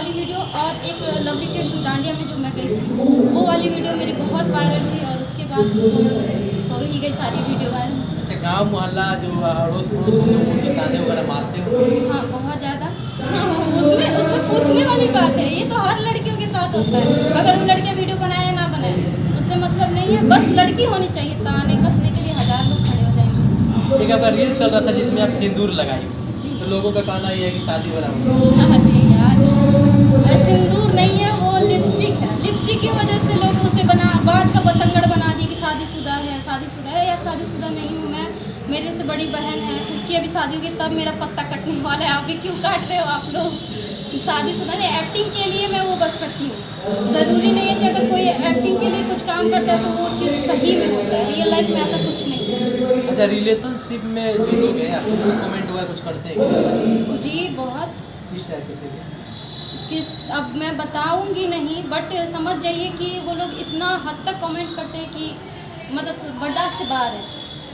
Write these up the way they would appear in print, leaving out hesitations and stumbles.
वाली वीडियो और एक लवली क्रिएशन डांडिया में जो मैं गई थी, वो वाली वीडियो मेरी बहुत वायरल हुई और उसके बाद से तो हो ही गई सारी वीडियो वायरल। अच्छा, गांव मोहल्ला जो अड़ोस पड़ोस होंगे वो तो ताने वगैरह मारते होंगे? हाँ, बहुत ज़्यादा। उसमें पूछने वाली बात है, ये तो हर लड़कियों के साथ होता है। अगर वो लड़कियाँ वीडियो बनाए ना बनाए उससे मतलब नहीं है, बस लड़की होनी चाहिए। ताने कसने के लिए 1000 लोग खड़े हो जाएंगे। एक आपका रील चल रहा था जिसमें आप सिंदूर लगाई, तो लोगों का कहना ये है कि शादी वाला हो। अरे यार, सिंदूर नहीं है, वो लिपस्टिक है। लिपस्टिक की वजह से लोग उसे बात का बतंगड़ बना दी कि शादीशुदा है, शादीशुदा है। यार शादीशुदा नहीं हूँ मैं, मेरे से बड़ी बहन है, उसकी अभी शादी होगी तब मेरा पत्ता कटने वाला है। अभी क्यों काट रहे हो आप लोग? शादीशुदा नहीं, एक्टिंग के लिए मैं वो बस करती हूँ। ज़रूरी नहीं है कि अगर कोई एक्टिंग के लिए कुछ काम करता है तो वो चीज़ सही में होता है। रियल लाइफ में ऐसा कुछ नहीं है। अच्छा, रिलेशनशिप में जो लोग हैं आपको कमेंट वगैरह कुछ करते हैं? जी बहुत। किस टाइप के थे? अब मैं बताऊंगी नहीं, बट समझ जाइए कि वो लोग इतना हद तक कमेंट करते हैं कि मतलब बर्दाश्त से बाहर है।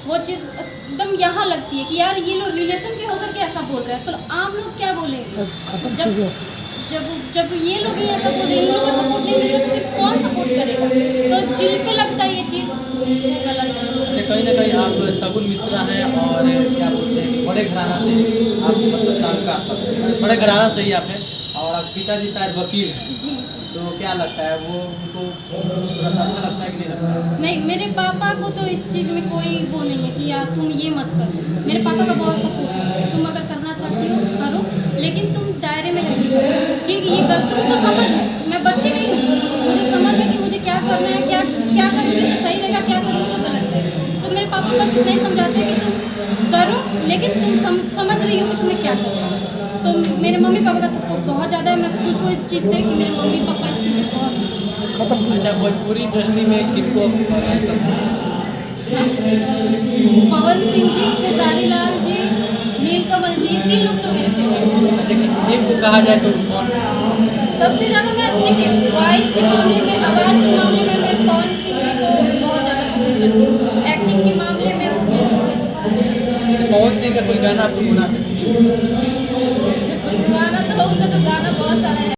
वो चीज़ एकदम यहाँ लगती है कि यार ये लोग रिलेशन के होकर के ऐसा बोल रहे हैं, तो आम लोग क्या बोलेंगे? जब ये लोग ही ऐसा बोल रहे हैं, इन लोगों का सपोर्ट नहीं मिलेगा तो फिर कौन सपोर्ट करेगा? तो दिल पे लगता है ये चीज़ वो गलत है। कहीं ना कहीं आप शगुन मिश्रा हैं और क्या बोलते हैं कि बड़े घराना से आप मतलब ताल्लुकात रखते हैं, बड़े घराना से ही आप हैं और आप पिताजी शायद वकील हैं। जी। तो क्या लगता है वो उनको थोड़ा सा अच्छा लगता है कि नहीं लगता है? नहीं, मेरे पापा को तो इस चीज़ में कोई वो नहीं है कि यार तुम ये मत करो। मेरे पापा का बहुत सपोर्ट है, तुम अगर करना चाहती हो करो, लेकिन तुम दायरे में रह के करो। क्योंकि ये गलत तुमको समझ है, मैं बच्ची नहीं हूँ, मुझे समझ है कि मुझे क्या करना है, क्या करूँगी तो सही रहेगा, क्या करूँगी तो गलत रहेगा। तो मेरे पापा बस इतना ही समझाते हैं कि तुम करो, लेकिन तुम समझ रही हो कि तुम्हें क्या करना है। तो मेरे मम्मी पापा का सपोर्ट बहुत ज़्यादा है। मैं खुश हूँ इस चीज़ से कि मेरे मम्मी पापा इस चीज़ में बहुत सपोर्ट। अच्छा, भोजपुरी इंडस्ट्री में किनको पसंद करते हैं? पवन सिंह जी, खेसारी लाल जी, नीलकमल जी, ये 3 लोग तो मेरे फेवरेट हैं। अच्छा, किसी एक को कहा जाए तो कौन? सबसे ज़्यादा मैं देखिए वॉइस के मामले में, आवाज़ के मामले में मैं पवन सिंह जी को बहुत ज़्यादा पसंद करती हूँ। एक्टिंग के मामले में हो गया तो फिर पवन सिंह का कोई गाना आप गुनगुना सकते हैं? गुनगुनाना तो उनका तो गाना बहुत सारा है।